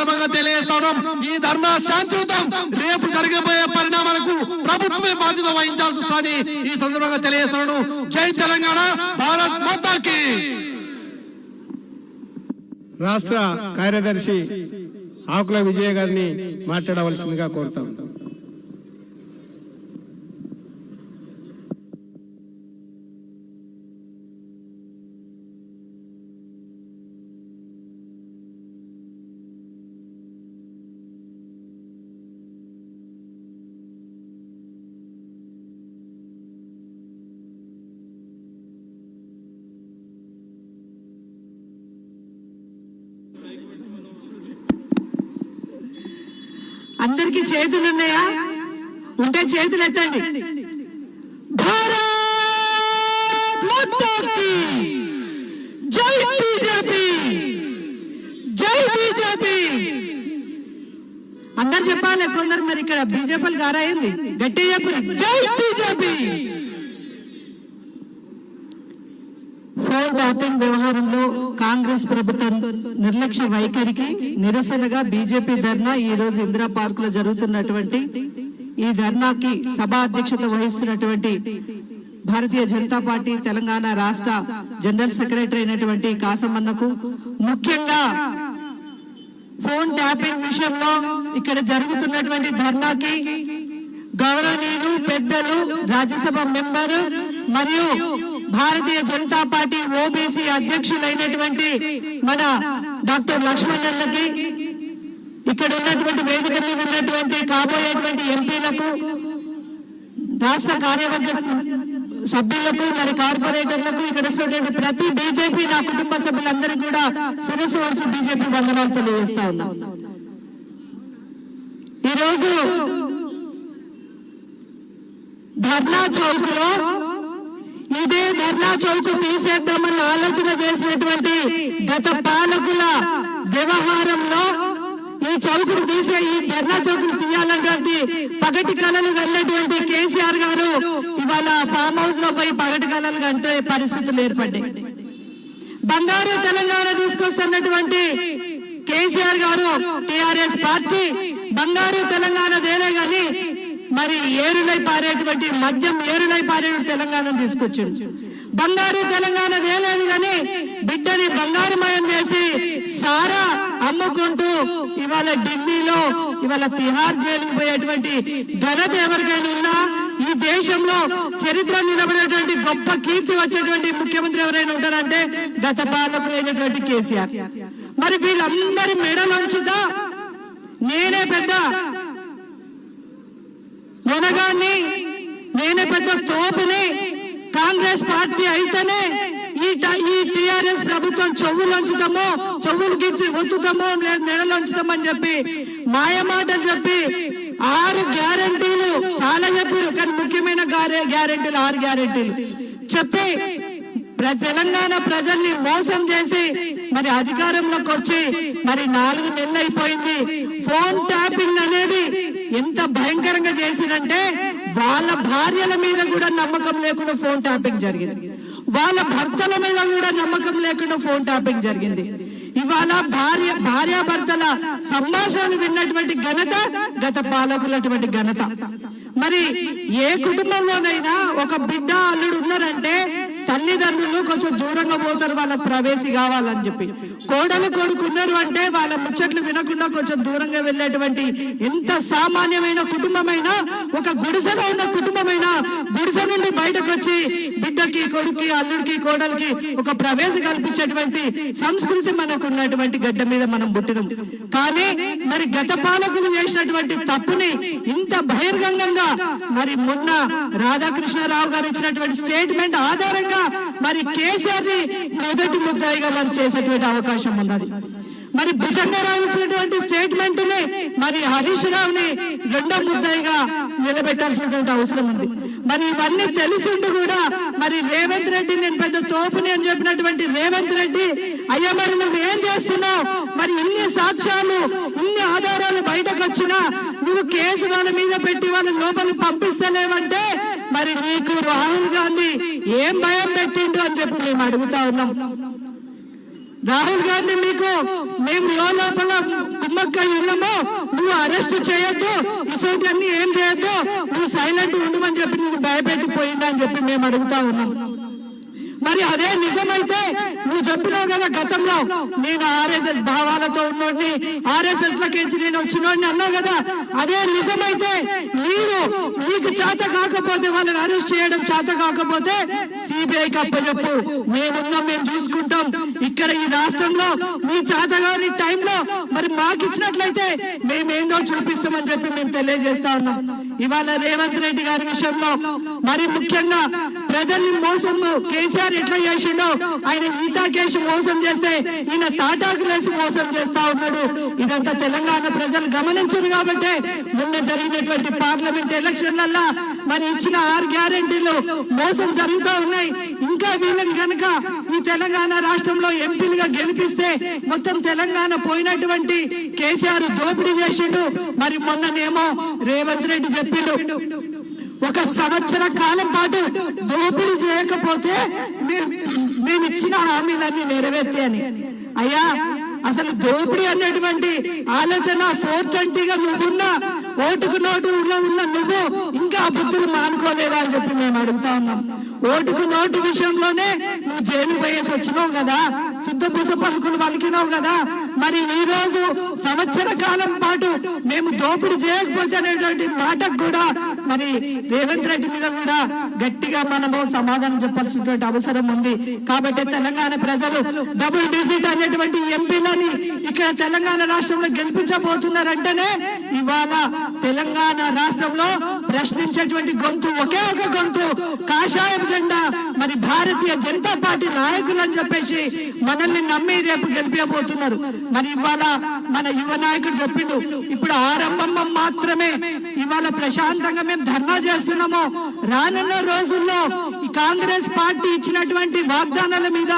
సందర్భంగా తెలియజేస్తాం. ఈ ధర్నా శాంతియుతం. రేపు జరగబోయే పరిణామాలకు ప్రభుత్వమే బాధ్యత వహించాల్సి వస్తుందని ఈ సందర్భంగా తెలియజేస్తున్నాను. జై తెలంగాణ, భారత్ మాతాకి. రాష్ట్ర కార్యదర్శి ఆకుల విజయ గారిని మాట్లాడవలసిందిగా కోరుతాం. అందరికి చేతులు ఉన్నాయా? ఉంటే చేతులు ఎత్తండి. భారత్ మాతాకి జై బీజేపీ, జై బీజేపీ. అందరు చెప్పాలి. కొందరు మరి ఇక్కడ బీజేపీలు గారైంది, గట్టి చెప్పు. జై బీజేపీ. ఫోన్ ట్యాపింగ్ వ్యవహారంలో కాంగ్రెస్ ప్రభుత్వం నిర్లక్ష్య వైఖరికి నిరసనగా బీజేపీ ధర్నా ఈ రోజు ఇందిరా పార్క్ లో జరుగుతున్నటువంటి ఈ ధర్నాకి సభా అధ్యక్షత వహిస్తున్నటువంటి భారతీయ జనతా పార్టీ తెలంగాణ రాష్ట్ర జనరల్ సెక్రటరీ అయినటువంటి కాసమన్నకు, ముఖ్యంగా ఫోన్ ట్యాపింగ్ విషయంలో ఇక్కడ జరుగుతున్నటువంటి ధర్నాకి గౌరవనీయులు పెద్దలు రాజ్యసభ మెంబరు మరియు భారతీయ జనతా పార్టీ ఓబీసీ అధ్యక్షులైనటువంటి మన డాక్టర్ లక్ష్మణన్లకి, ఇక్కడ ఉన్నటువంటి వేదిక మీద ఉన్నటువంటి కాబోయేటువంటి ఎంపీలకు, రాష్ట్ర కార్యవర్గ సభ్యులకు, మరి కార్పొరేటర్లకు, ఇక్కడ ఉన్నటువంటి ప్రతి బీజేపీ నా కుటుంబ సభ్యులందరూ కూడా శిరస్సు వంచి బీజేపీ వందనాలు తెలియజేస్తా ఉన్నాం. ఈరోజు ధర్నా చౌక్ లో ఇదే ధర్నా చౌక్ తీసేద్దామన్న ఆలోచన చేసినటువంటి గత పాలకుల వ్యవహారంలో ఈ చౌకును తీసే, ఈ ధర్నా చౌకును తీయాలన్నటువంటి పగటి కళలు కన్నటువంటి కేసీఆర్ గారు ఇవాళ ఫామ్ హౌస్ లో పోయి పగటి కళలు కంటే పరిస్థితులు ఏర్పడ్డాయి. బంగారు తెలంగాణ తీసుకొస్తున్నటువంటి కేసీఆర్ గారు, టిఆర్ఎస్ పార్టీ బంగారు తెలంగాణ దేలే గాని మరి ఏరులై పారేటువంటి మద్యం, ఏరులై పారే తెలంగాణ తీసుకొచ్చింది. బంగారు తెలంగాణ దేలేదు కానీ బిడ్డని బంగారుమయం చేసి సారా అమ్ముకుంటూ ఇవాళ ఢిల్లీలో, ఇవాళ తిహార్ జైలుకు పోయేటువంటి ఘనత ఎవరికైనా ఉన్నా, ఈ దేశంలో చరిత్ర నిలబడేటువంటి గొప్ప కీర్తి వచ్చేటువంటి ముఖ్యమంత్రి ఎవరైనా ఉంటారంటే గత పాలకులైనటువంటి కేసీఆర్. మరి వీళ్ళందరి మెడలోంచుదా నేనే పెద్ద మునగాన్ని, నేనే పెద్ద తోపుని, కాంగ్రెస్ పార్టీ అయితేనే ఈ టిఆర్ఎస్ ప్రభుత్వం చెవులంచుతామో, చెవులకిచ్చి ఒత్తుతామో, లేదు నెడలంచుతామని చెప్పి మాయమాటలు చెప్పి 6 గ్యారెంటీలు చాలా చెప్పారు. కానీ ముఖ్యమైన గ్యారెంటీలు 6 గ్యారెంటీలు చెప్పి తెలంగాణ ప్రజల్ని మోసం చేసి మరి అధికారంలోకి వచ్చి మరి 4 నెలలు అయిపోయింది. ఫోన్ ట్యాపింగ్ అనేది ఎంత భయంకరంగా చేసిందంటే వాళ్ళ భార్యల మీద కూడా నమ్మకం లేకుండా ఫోన్ ట్యాపింగ్ జరిగింది, వాళ్ళ భర్తల మీద కూడా నమ్మకం లేకుండా ఫోన్ ట్యాపింగ్ జరిగింది. ఇవాళ భార్యాభర్తల సంభాషణలు విన్నటువంటి ఘనత గత పాలకులటువంటి ఘనత. మరి ఏ కుటుంబంలోనైనా ఒక బిడ్డ అల్లుడు ఉన్నారంటే తల్లిదండ్రులు కొంచెం దూరంగా పోతారు, వాళ్ళకి ప్రవేశి కావాలని చెప్పి. కోడలు కొడుకున్నారు అంటే వాళ్ళ ముచ్చట్లు వినకుండా కొంచెం దూరంగా వెళ్ళేటువంటి ఎంత సామాన్యమైన కుటుంబమైనా, ఒక గుడిసెలో ఉన్న కుటుంబమైనా గుడిసె నుండి బయటకు వచ్చి బిడ్డకి, కొడుక్కి, అల్లుడికి, కోడలికి ఒక ప్రవేశం కల్పించేటువంటి సంస్కృతి మనకు ఉన్నటువంటి గడ్డ మీద మనం పుట్టినాం. కానీ మరి గత పాలకులు చేసినటువంటి తప్పుని ఇంత బహిర్గంగంగా మరి మొన్న రాధాకృష్ణరావు గారు ఇచ్చినటువంటి స్టేట్మెంట్ ఆధారంగా మరి కేసీఆర్ ని మొదటి ముద్దాయిగా మరి చేసేటువంటి అవకాశం ఉన్నది. మరి భుజంగరావు ఇచ్చినటువంటి స్టేట్మెంట్ ని మరి హరీష్ రావుని రెండో ముద్దాయిగా నిలబెట్టాల్సినటువంటి అవసరం ఉంది. మరి ఇవన్నీ తెలిసిండు కూడా మరి రేవంత్ రెడ్డి నేను పెద్ద తోపుని అని చెప్పినటువంటి రేవంత్ రెడ్డి, అయ్యా మరి నువ్వు ఏం చేస్తున్నావు? మరి ఇన్ని సాక్ష్యాలు, ఇన్ని ఆధారాలు బయటకు వచ్చినా నువ్వు కేసు వాళ్ళ మీద పెట్టి వాళ్ళని లోపలికి పంపిస్తలేవంటే మరి నీకు రాహుల్ గాంధీ ఏం భయం పెట్టిండు అని చెప్పి మేము అడుగుతా ఉన్నాం. రాహుల్ గాంధీ మీకు మేము లోపల కుమ్మక్కై ఉన్నామో నువ్వు అరెస్ట్ చేయొద్దు, ఇటువంటి అన్ని ఏం చేయొద్దు, నువ్వు సైలెంట్ ఉండమని చెప్పి నువ్వు భయపెట్టిపోయిందా అని చెప్పి మేము అడుగుతా ఉన్నాం. మరి అదే నిజమైతే నువ్వు చెప్పినావు కదా గతంలో నేను ఆర్ఎస్ఎస్ భావాలతో ఉన్నోడిని, ఆర్ఎస్ఎస్ లకి నేను వచ్చినోడిని అన్నావు కదా. అదే నిజమైతే నీకు చేత కాకపోతే వాళ్ళని అరెస్ట్ చేయడం చేత కాకపోతే సిబిఐకి అప్పచెప్పు, మేమున్నాం, మేము చూసుకుంటాం. ఇక్కడ ఈ రాష్ట్రంలో మీ చేతగాని టైంలో మరి మాకు ఇచ్చినట్లయితే మేమేందో చూపిస్తామని చెప్పి మేము తెలియజేస్తా ఉన్నాం. ఇవాళ రేవంత్ రెడ్డి గారి విషయంలో మరి ముఖ్యంగా ప్రజల్ని మోసం కేసీఆర్ ఎట్లా చేసిండో, ఆయన ఈతాకేసి మోసం చేస్తే ఈయన తాటాకులేసి మోసం చేస్తా ఉన్నాడు. ఇదంతా తెలంగాణ ప్రజలు గమనించారు కాబట్టి మొన్న జరిగినటువంటి పార్లమెంట్ ఎలక్షన్లల్లా మరి ఇచ్చిన 6 గ్యారెంటీలు మోసం జరుగుతూ ఉన్నాయి. ఇంకా వీళ్ళని కనుక ఈ తెలంగాణ రాష్ట్రంలో ఎంపీలుగా గెలిపిస్తే మొత్తం తెలంగాణ పోయినటువంటి కేసీఆర్ దోపిడీ చేసిండు. మరి మొన్ననేమో రేవంత్ రెడ్డి చెప్పిండు 1 సంవత్సర కాలం పాటు దోపిడీ చేయకపోతే మేము ఇచ్చిన హామీలన్నీ నెరవేర్తే అని. అయ్యా అసలు దోపిడీ అనేటువంటి ఆలోచన 420గా నువ్వున్నా, ఓటుకు నోటు ఉన్న నువ్వు ఇంకా బుద్ధులు మానుకోలేదా అని చెప్పి మేము అడుగుతా ఉన్నాం. ఓటుకు నోటు విషయంలోనే నువ్వు జైలు పోయేసి వచ్చినావు కదా, శుద్ధపూస పలుకులు పలికినావు కదా. మరి ఈ రోజు సంవత్సర కాలం పాటు మేము దోపిడీ చేయకపోతే అనేటువంటి మాటకు కూడా మరి రేవంత్ రెడ్డి మీద కూడా గట్టిగా మనము సమాధానం చెప్పాల్సినటువంటి అవసరం ఉంది. కాబట్టి తెలంగాణ ప్రజలు డబుల్ డిజిట్ అనేటువంటి ఎంపీలని ఇక్కడ తెలంగాణ రాష్ట్రంలో గెలిపించబోతున్నారంటేనే ఇవాళ తెలంగాణ రాష్ట్రంలో ప్రశ్నించేటువంటి గొంతు ఒకే ఒక గొంతు కాషాయం జెండా మరి భారతీయ జనతా పార్టీ నాయకులు అని చెప్పేసి మనల్ని నమ్మి రేపు గెలిపించబోతున్నారు. మరి ఇవాళ మన యువ నాయకుడు చెప్పిండు ఇప్పుడు ఆరంభం మాత్రమే, ఇవాళ ప్రశాంతంగా మేము ధర్నా చేస్తున్నాము. రానున్న రోజుల్లో ఈ కాంగ్రెస్ పార్టీ ఇచ్చినటువంటి వాగ్దానాల మీద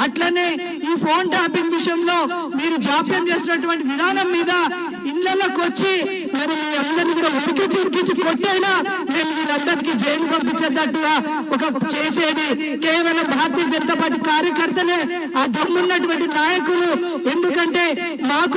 అట్లనే ఈ ఫోన్ ట్యాపింగ్ విషయంలో మీరు జాప్యం చేసినటువంటి విధానం మీద ఇళ్లలోకి వచ్చి మరి మీ అందరినీ కూడా ఉరికించి కొట్టైనా మేము వీళ్ళందరికీ జైలు పంపించేటట్టుగా ఒక చేసేది కేవలం భారతీయ జనతా పార్టీ కార్యకర్తలే, ఆ దమ్మున్నటువంటి నాయకులు. ఎందుకంటే మాకు